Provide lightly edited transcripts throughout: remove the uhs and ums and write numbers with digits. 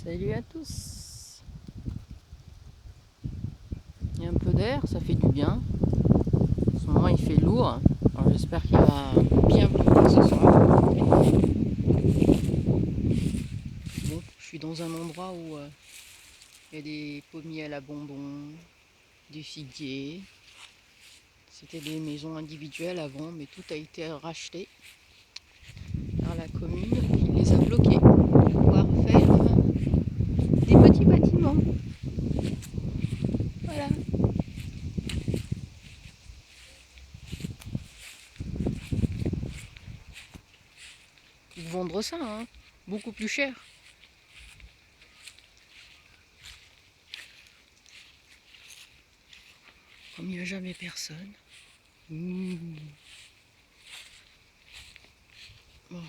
Salut à tous. Il y a un peu d'air, ça fait du bien. En ce moment il fait lourd. Alors j'espère qu'il va bien pleuvoir ce soir. Bon, je suis dans un endroit où il y a des pommiers à l'abandon, des figuiers. C'était des maisons individuelles avant, mais tout a été racheté par la commune qui les a bloqués pour pouvoir faire des petits bâtiments. Voilà. Ils vendront ça, hein, beaucoup plus cher. Comme il n'y a jamais personne. Bon,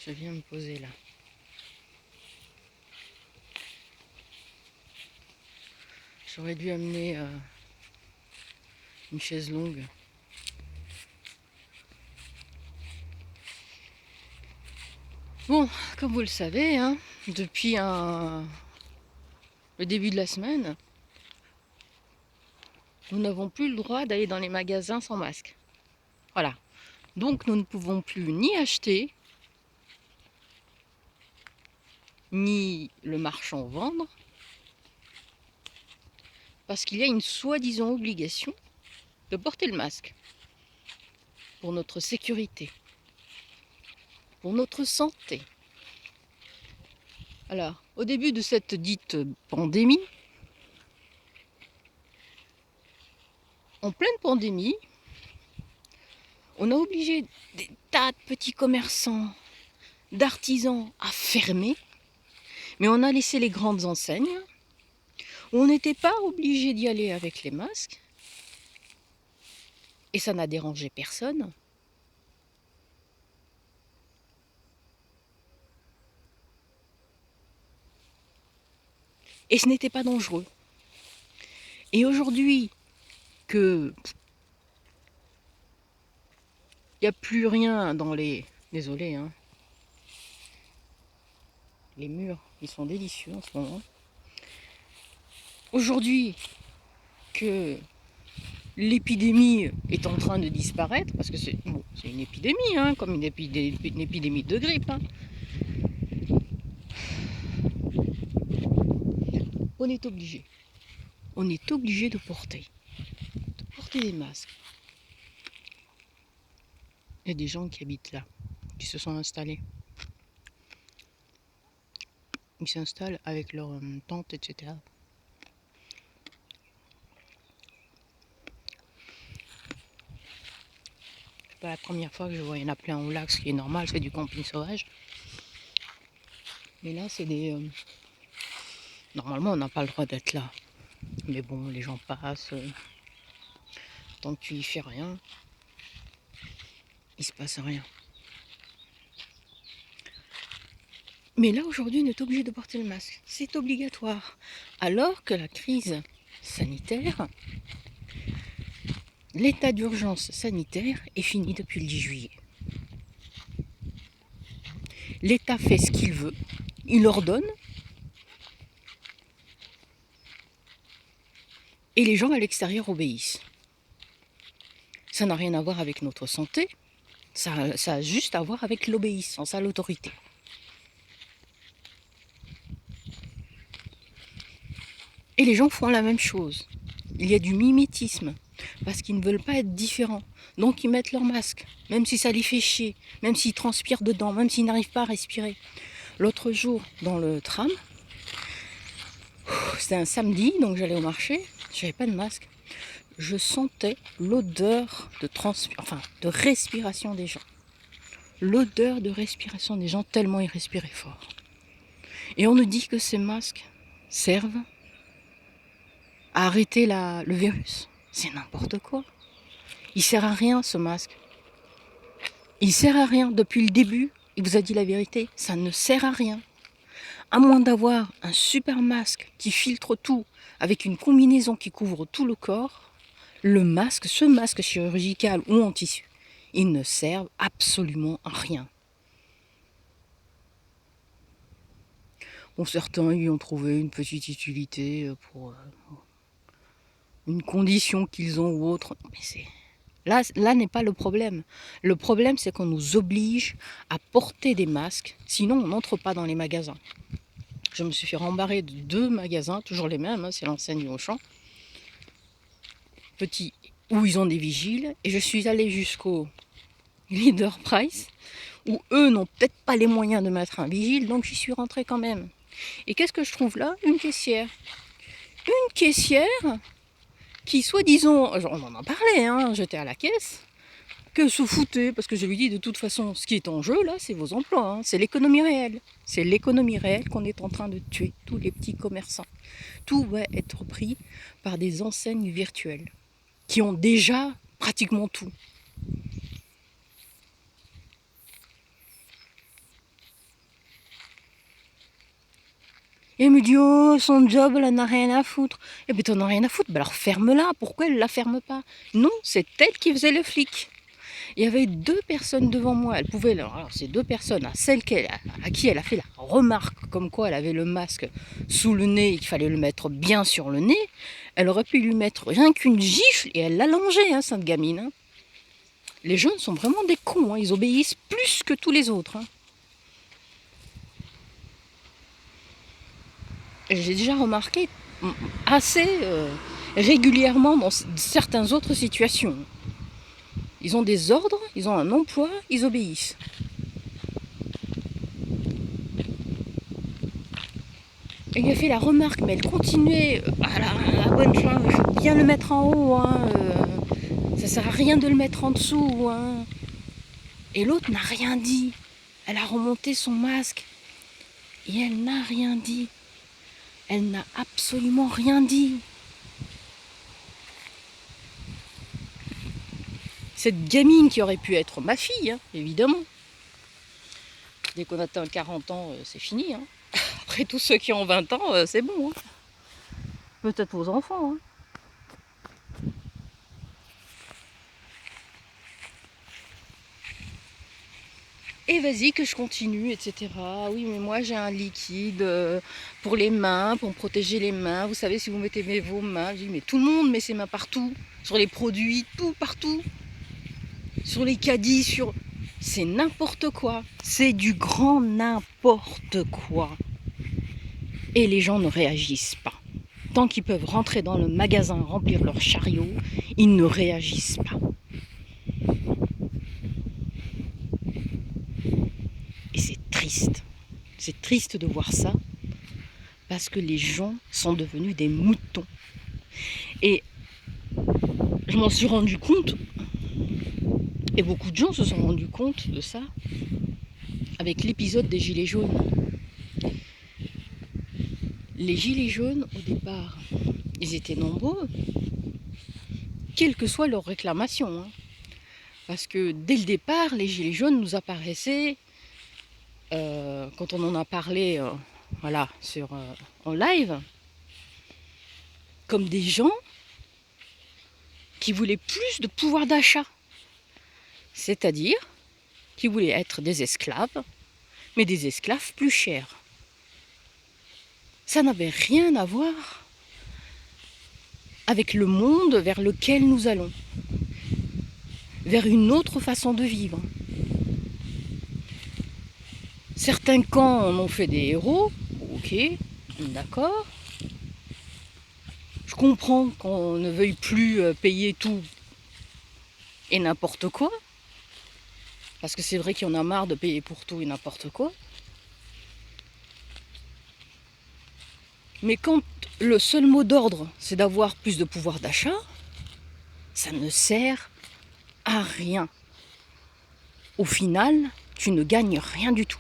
je viens me poser là. J'aurais dû amener une chaise longue. Bon, comme vous le savez, hein, depuis le début de la semaine, nous n'avons plus le droit d'aller dans les magasins sans masque. Voilà. Donc nous ne pouvons plus ni acheter, ni le marchand vendre, parce qu'il y a une soi-disant obligation de porter le masque pour notre sécurité, pour notre santé. Alors, au début de cette dite pandémie, en pleine pandémie, on a obligé des tas de petits commerçants, d'artisans à fermer, mais on a laissé les grandes enseignes où on n'était pas obligé d'y aller avec les masques, et ça n'a dérangé personne. Et ce n'était pas dangereux. Et aujourd'hui, que il n'y a plus rien dans les... Désolé, hein. Les murs, ils sont délicieux en ce moment. Aujourd'hui, que l'épidémie est en train de disparaître, parce que c'est bon, une épidémie, hein, comme une épidémie de grippe. Hein. On est obligé. On est obligé de porter des masques. Il y a des gens qui habitent là, qui se sont installés. Ils s'installent avec leur tente, etc. C'est pas la première fois que je vois, il y en a plein au lac, ce qui est normal, c'est du camping sauvage. Mais là, c'est des... Normalement, on n'a pas le droit d'être là. Mais bon, les gens passent. Tant que tu y fais rien, il se passe rien. Mais là, aujourd'hui, on est obligé de porter le masque. C'est obligatoire. Alors que la crise sanitaire, l'état d'urgence sanitaire est fini depuis le 10 juillet. L'État fait ce qu'il veut, il ordonne, et les gens à l'extérieur obéissent. Ça n'a rien à voir avec notre santé, ça a juste à voir avec l'obéissance à l'autorité. Et les gens font la même chose. Il y a du mimétisme, parce qu'ils ne veulent pas être différents. Donc ils mettent leur masque, même si ça les fait chier, même s'ils transpirent dedans, même s'ils n'arrivent pas à respirer. L'autre jour, dans le tram, c'était un samedi, donc j'allais au marché, j'avais pas de masque. Je sentais l'odeur de respiration des gens. L'odeur de respiration des gens, tellement ils respiraient fort. Et on nous dit que ces masques servent à arrêter le virus. C'est n'importe quoi. Il sert à rien, ce masque. Il sert à rien. Depuis le début, il vous a dit la vérité, ça ne sert à rien. À moins d'avoir un super masque qui filtre tout, avec une combinaison qui couvre tout le corps, ce masque chirurgical ou en tissu, il ne sert absolument à rien. Bon, certains y ont trouvé une petite utilité pour une condition qu'ils ont ou autre. Mais c'est... Là n'est pas le problème. Le problème, c'est qu'on nous oblige à porter des masques, sinon on n'entre pas dans les magasins. Je me suis fait rembarrer de 2 magasins, toujours les mêmes, hein, c'est l'enseigne Auchan, petit, où ils ont des vigiles, et je suis allée jusqu'au Leader Price, où eux n'ont peut-être pas les moyens de mettre un vigile, donc j'y suis rentrée quand même. Et qu'est-ce que je trouve là? Une caissière. Une caissière qui, soi-disant, on en a parlé, hein, j'étais à la caisse, que se foutait, parce que je lui dis de toute façon, ce qui est en jeu là, c'est vos emplois, hein, c'est l'économie réelle. C'est l'économie réelle qu'on est en train de tuer, tous les petits commerçants. Tout va être pris par des enseignes virtuelles, qui ont déjà pratiquement tout. Et elle me dit, oh, son job, elle en a rien à foutre. Eh bien, t'en as rien à foutre, ben alors ferme-la. Pourquoi elle la ferme pas? Non, c'est elle qui faisait le flic. Il y avait 2 personnes devant moi. Elle pouvait, alors ces 2 personnes, à qui elle a fait la remarque comme quoi elle avait le masque sous le nez et qu'il fallait le mettre bien sur le nez, elle aurait pu lui mettre rien qu'une gifle et elle l'a allongée, hein, cette gamine. Hein. Les jeunes sont vraiment des cons, hein. Ils obéissent plus que tous les autres. Hein. J'ai déjà remarqué assez régulièrement dans certaines autres situations. Ils ont des ordres, ils ont un emploi, ils obéissent. Il lui a fait la remarque, mais elle continuait à la bonne fin. Il faut bien le mettre en haut. Hein, ça sert à rien de le mettre en dessous. Hein. Et l'autre n'a rien dit. Elle a remonté son masque. Et elle n'a rien dit. Elle n'a absolument rien dit. Cette gamine qui aurait pu être ma fille, hein, évidemment. Dès qu'on atteint 40 ans, c'est fini. Hein. Après, tous ceux qui ont 20 ans, c'est bon. Hein. Peut-être vos enfants. Hein. Et vas-y que je continue, etc. Oui, mais moi j'ai un liquide pour les mains, pour me protéger les mains. Vous savez, si vous mettez vos mains, je dis, mais tout le monde met ses mains partout, sur les produits, tout partout, sur les caddies, sur... C'est n'importe quoi. C'est du grand n'importe quoi. Et les gens ne réagissent pas. Tant qu'ils peuvent rentrer dans le magasin, remplir leur chariot, ils ne réagissent pas. Et c'est triste. C'est triste de voir ça, parce que les gens sont devenus des moutons. Et je m'en suis rendu compte, et beaucoup de gens se sont rendus compte de ça, avec l'épisode des Gilets jaunes. Les Gilets jaunes, au départ, ils étaient nombreux, quelle que soit leur réclamation. Hein. Parce que dès le départ, les Gilets jaunes nous apparaissaient, quand on en a parlé voilà, en live, comme des gens qui voulaient plus de pouvoir d'achat. C'est-à-dire qui voulaient être des esclaves, mais des esclaves plus chers. Ça n'avait rien à voir avec le monde vers lequel nous allons, vers une autre façon de vivre. Certains camps en ont fait des héros, ok, d'accord. Je comprends qu'on ne veuille plus payer tout et n'importe quoi, parce que c'est vrai qu'il y en a marre de payer pour tout et n'importe quoi. Mais quand le seul mot d'ordre, c'est d'avoir plus de pouvoir d'achat, ça ne sert à rien. Au final, tu ne gagnes rien du tout.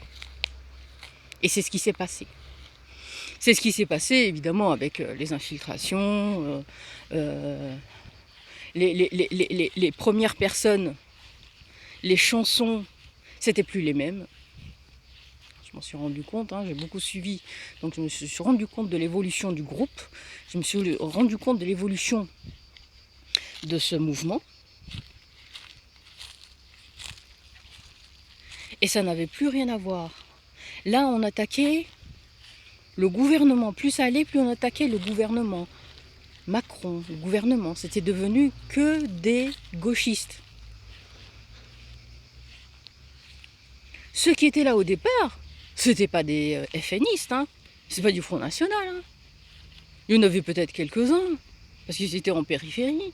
Et c'est ce qui s'est passé. C'est ce qui s'est passé, évidemment, avec les infiltrations, les premières personnes, les chansons, c'était plus les mêmes. Je m'en suis rendu compte, hein, j'ai beaucoup suivi, donc je me suis rendu compte de l'évolution du groupe, je me suis rendu compte de l'évolution de ce mouvement, et ça n'avait plus rien à voir. Là, on attaquait Le gouvernement, plus ça allait, plus on attaquait le gouvernement. Macron, le gouvernement, c'était devenu que des gauchistes. Ceux qui étaient là au départ, c'était pas des FNistes, hein. C'est pas du Front National. Hein. Il y en avait peut-être quelques-uns, parce qu'ils étaient en périphérie.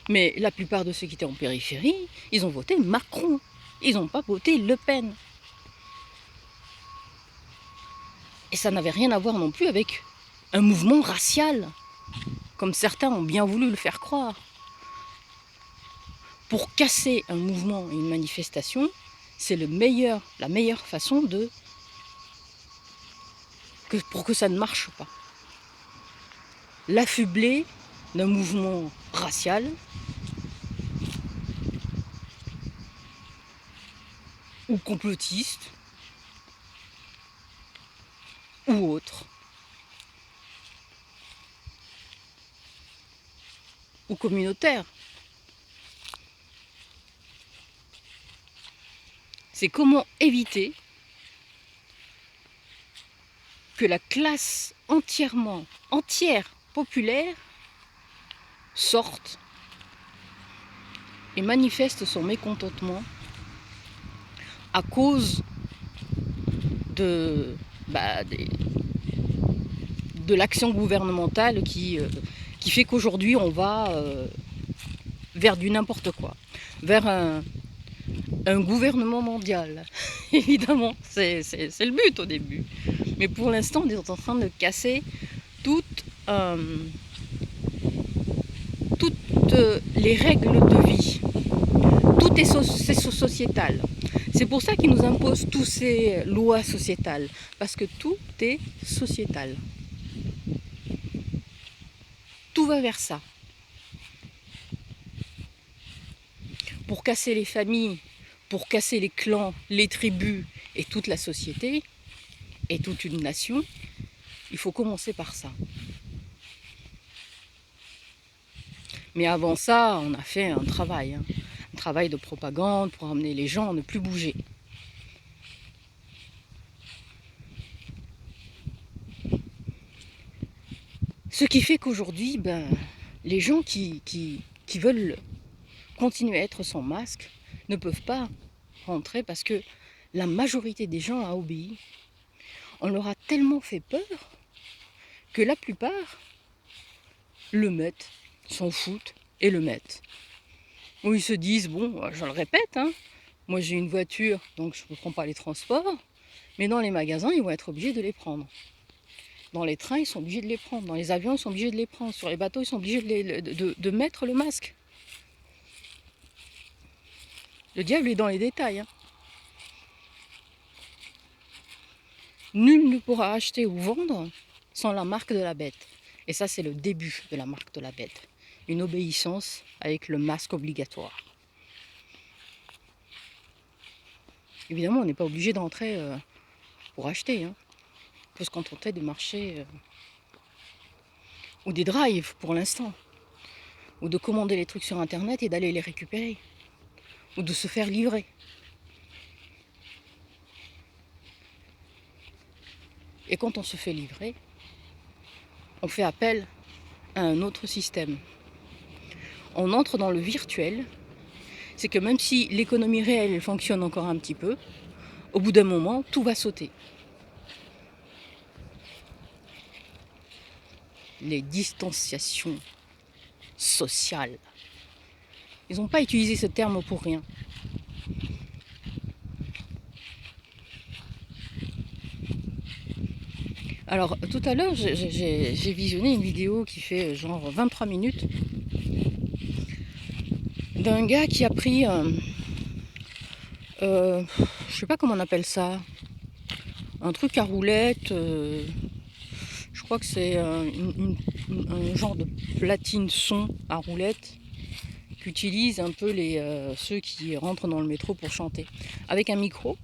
Mais la plupart de ceux qui étaient en périphérie, ils ont voté Macron. Ils n'ont pas voté Le Pen. Et ça n'avait rien à voir non plus avec un mouvement racial, comme certains ont bien voulu le faire croire. Pour casser un mouvement et une manifestation, c'est la meilleure façon pour que ça ne marche pas. L'affubler d'un mouvement racial ou complotiste ou autre, ou communautaire. C'est comment éviter que la classe entière, populaire, sorte et manifeste son mécontentement à cause de l'action gouvernementale qui fait qu'aujourd'hui on va vers du n'importe quoi, vers un gouvernement mondial. Évidemment, c'est le but au début. Mais pour l'instant, on est en train de casser toutes les règles de vie. Tout est sociétal. C'est pour ça qu'ils nous imposent toutes ces lois sociétales. Parce que tout est sociétal. Tout va vers ça. Pour casser les familles, pour casser les clans, les tribus et toute la société et toute une nation, il faut commencer par ça. Mais avant ça, on a fait un travail de propagande pour amener les gens à ne plus bouger. Ce qui fait qu'aujourd'hui, les gens qui veulent continuer à être sans masque ne peuvent pas rentrer parce que la majorité des gens a obéi. On leur a tellement fait peur que la plupart le mettent, s'en foutent et le mettent. Ou ils se disent, bon, je le répète, moi j'ai une voiture, donc je ne prends pas les transports, mais dans les magasins, ils vont être obligés de les prendre. Dans les trains, ils sont obligés de les prendre. Dans les avions, ils sont obligés de les prendre. Sur les bateaux, ils sont obligés de mettre le masque. Le diable est dans les détails. Nul ne pourra acheter ou vendre sans la marque de la bête. Et ça, c'est le début de la marque de la bête. Une obéissance avec le masque obligatoire. Évidemment, on n'est pas obligé d'entrer pour acheter. On peut se contenter des marchés ou des drives pour l'instant. Ou de commander les trucs sur Internet et d'aller les récupérer. Ou de se faire livrer. Et quand on se fait livrer, on fait appel à un autre système. On entre dans le virtuel. C'est que même si l'économie réelle elle fonctionne encore un petit peu, au bout d'un moment, tout va sauter. Les distanciations sociales. Ils n'ont pas utilisé ce terme pour rien. Alors, tout à l'heure, j'ai visionné une vidéo qui fait genre 23 minutes d'un gars qui a pris, je sais pas comment on appelle ça, un truc à roulette, je crois que c'est un genre de platine son à roulette qu'utilisent un peu ceux qui rentrent dans le métro pour chanter, avec un micro.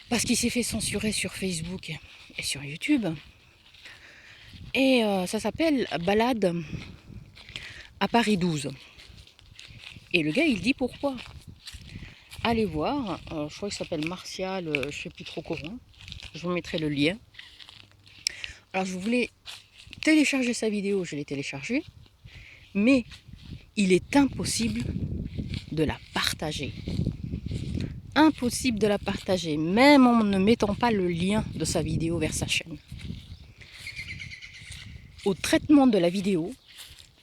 Parce qu'il s'est fait censurer sur Facebook et sur YouTube. Et ça s'appelle Balade à Paris 12. Et le gars, il dit pourquoi. Allez voir, je crois qu'il s'appelle Martial, je sais plus trop comment. Je vous mettrai le lien. Alors je voulais télécharger sa vidéo, je l'ai téléchargée, mais il est impossible de la partager. Impossible de la partager, même en ne mettant pas le lien de sa vidéo vers sa chaîne. Au traitement de la vidéo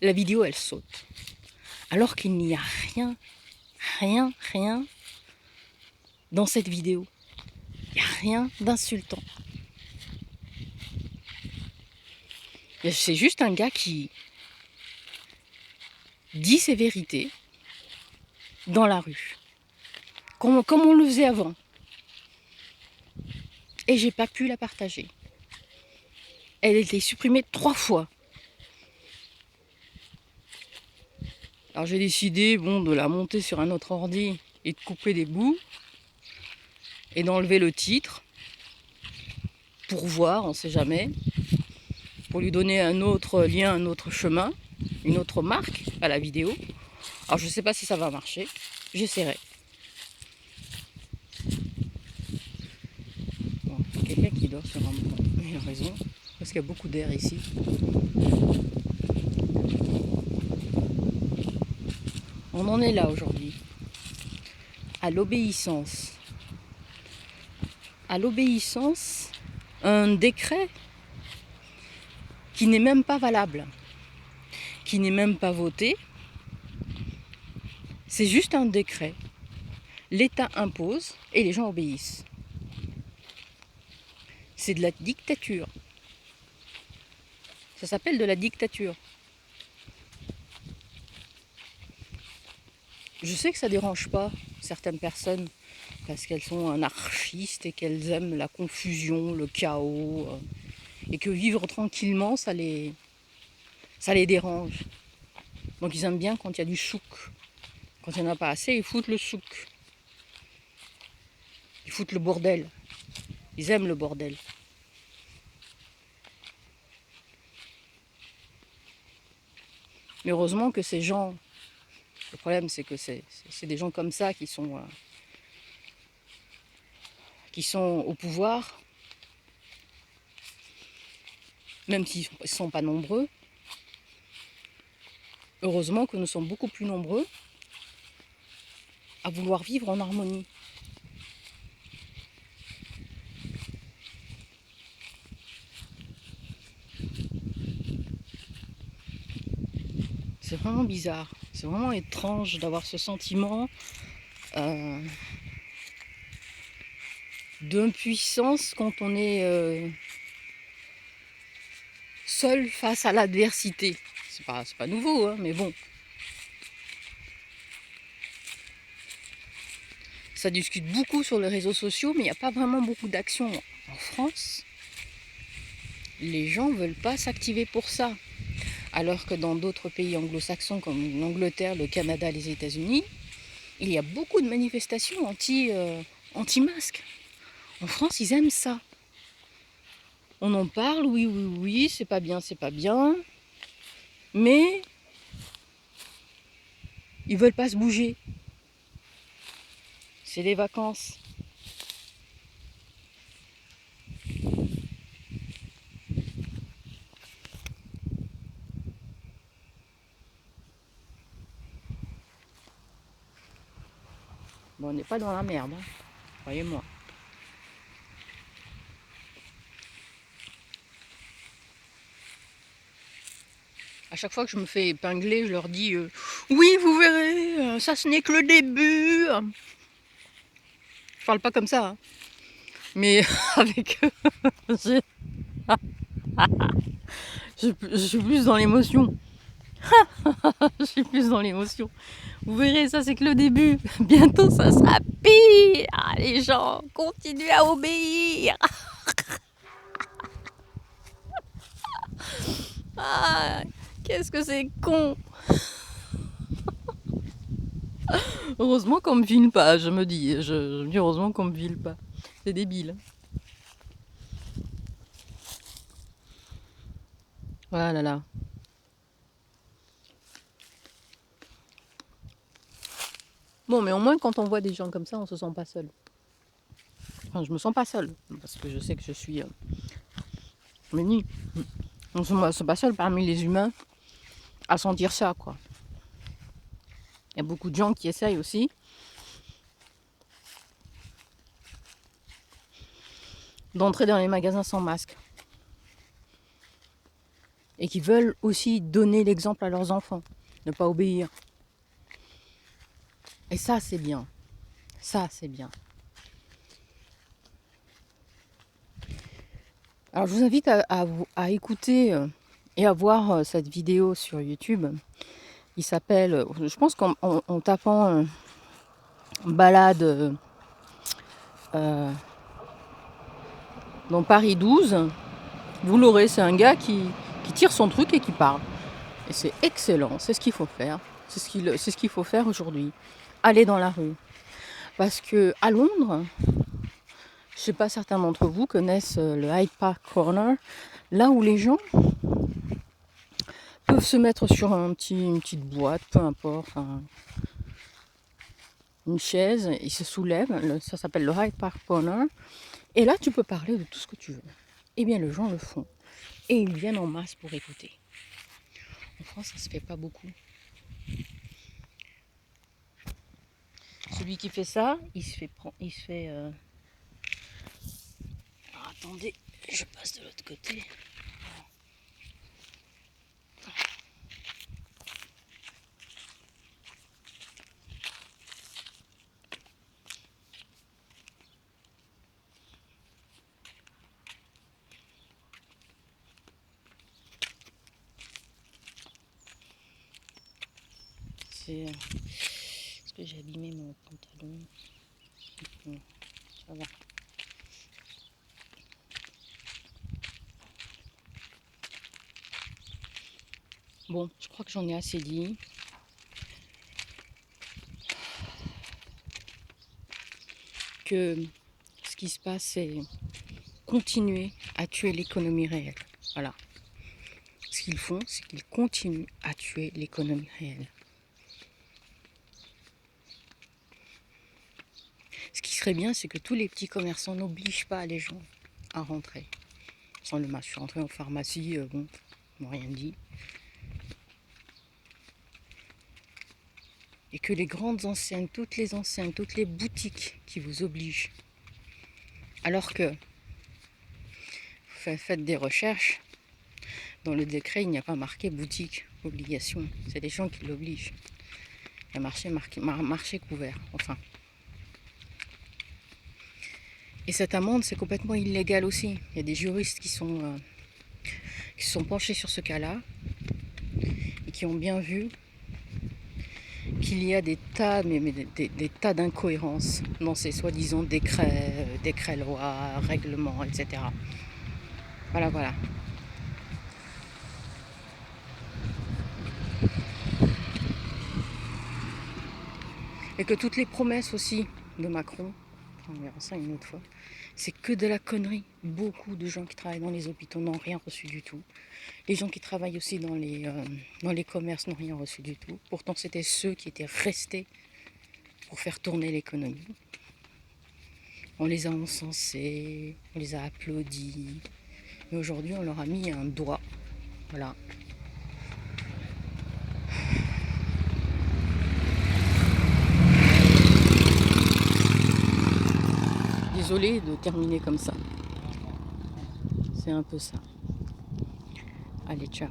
elle saute. Alors qu'il n'y a rien dans cette vidéo. Il n'y a rien d'insultant. C'est juste un gars qui dit ses vérités dans la rue. Comme on le faisait avant. Et j'ai pas pu la partager. Elle a été supprimée 3 fois. Alors j'ai décidé de la monter sur un autre ordi et de couper des bouts et d'enlever le titre pour voir, on ne sait jamais, pour lui donner un autre lien, un autre chemin, une autre marque à la vidéo. Alors je ne sais pas si ça va marcher, j'essaierai. Bon, quelqu'un qui dort sur un banc, il a raison, parce qu'il y a beaucoup d'air ici. On en est là aujourd'hui, à l'obéissance. À l'obéissance, un décret qui n'est même pas valable, qui n'est même pas voté. C'est juste un décret. L'État impose et les gens obéissent. C'est de la dictature. Ça s'appelle de la dictature. Je sais que ça ne dérange pas certaines personnes parce qu'elles sont anarchistes et qu'elles aiment la confusion, le chaos, et que vivre tranquillement, ça les dérange. Donc ils aiment bien quand il y a du souk. Quand il n'y en a pas assez, ils foutent le souk. Ils foutent le bordel. Ils aiment le bordel. Mais heureusement que ces gens, le problème c'est que c'est des gens comme ça qui sont au pouvoir, même s'ils ne sont pas nombreux. Heureusement que nous sommes beaucoup plus nombreux à vouloir vivre en harmonie. C'est vraiment bizarre, c'est vraiment étrange d'avoir ce sentiment d'impuissance quand on est seul face à l'adversité. C'est pas nouveau, hein, mais bon. Ça discute beaucoup sur les réseaux sociaux, mais il n'y a pas vraiment beaucoup d'action en France. Les gens ne veulent pas s'activer pour ça. Alors que dans d'autres pays anglo-saxons comme l'Angleterre, le Canada, les États-Unis, il y a beaucoup de manifestations anti-masques. En France, ils aiment ça. On en parle, oui, c'est pas bien, mais ils veulent pas se bouger. C'est les vacances. Bon, on n'est pas dans la merde, hein, croyez-moi. À chaque fois que je me fais épingler, je leur dis oui, vous verrez, ça ce n'est que le début. Je parle pas comme ça, hein. Mais avec eux, je suis plus dans l'émotion. Je suis plus dans l'émotion. Vous verrez, ça c'est que le début. Bientôt ça sera pire. Ah, les gens, continuez à obéir. Ah, qu'est-ce que c'est con. Heureusement qu'on me filme pas, je me dis heureusement qu'on me filme pas. C'est débile. Voilà là. Bon, mais au moins quand on voit des gens comme ça, on se sent pas seul. Enfin, je me sens pas seule, parce que je sais que je suis unie. Je ne me sens pas seule parmi les humains à sentir ça, quoi. Il y a beaucoup de gens qui essayent aussi. D'entrer dans les magasins sans masque. Et qui veulent aussi donner l'exemple à leurs enfants. Ne pas obéir. Et ça, c'est bien. Ça, c'est bien. Alors, je vous invite à écouter et à voir cette vidéo sur YouTube. Il s'appelle, je pense qu'en tapant balade dans Paris 12, vous l'aurez. C'est un gars qui tire son truc et qui parle. Et c'est excellent, c'est ce qu'il faut faire. C'est ce qu'il faut faire aujourd'hui. Aller dans la rue. Parce que à Londres, je ne sais pas, certains d'entre vous connaissent le Hyde Park Corner, là où les gens peuvent se mettre sur une petite boîte, peu importe, une chaise, ils se soulèvent, ça s'appelle le Hyde Park Corner, et là tu peux parler de tout ce que tu veux. Eh bien les gens le font, et ils viennent en masse pour écouter. En France, ça se fait pas beaucoup. Celui qui fait ça, il se fait Alors, attendez, je passe de l'autre côté. Est-ce que j'ai abîmé mon pantalon? Non, ça va. Bon, je crois que j'en ai assez dit. Que ce qui se passe, c'est continuer à tuer l'économie réelle. Voilà. Ce qu'ils font, c'est qu'ils continuent à tuer l'économie réelle. Ce qui serait bien, c'est que tous les petits commerçants n'obligent pas les gens à rentrer. Sans le masque, je suis rentrée en pharmacie, bon, ils m'ont rien dit. Et que les grandes enseignes, toutes les boutiques qui vous obligent, alors que faites des recherches, dans le décret, il n'y a pas marqué boutique, obligation. C'est les gens qui l'obligent. Il y a marché couvert, enfin. Et cette amende, c'est complètement illégal aussi. Il y a des juristes qui se sont penchés sur ce cas-là et qui ont bien vu qu'il y a des tas d'incohérences dans ces soi-disant décrets, lois, règlements, etc. Voilà. Et que toutes les promesses aussi de Macron, on verra ça une autre fois, c'est que de la connerie. Beaucoup de gens qui travaillent dans les hôpitaux n'ont rien reçu du tout. Les gens qui travaillent aussi dans les commerces n'ont rien reçu du tout. Pourtant, c'était ceux qui étaient restés pour faire tourner l'économie. On les a encensés, on les a applaudis. Mais aujourd'hui, on leur a mis un doigt. Voilà. Désolée de terminer comme ça. C'est un peu ça. Allez, ciao.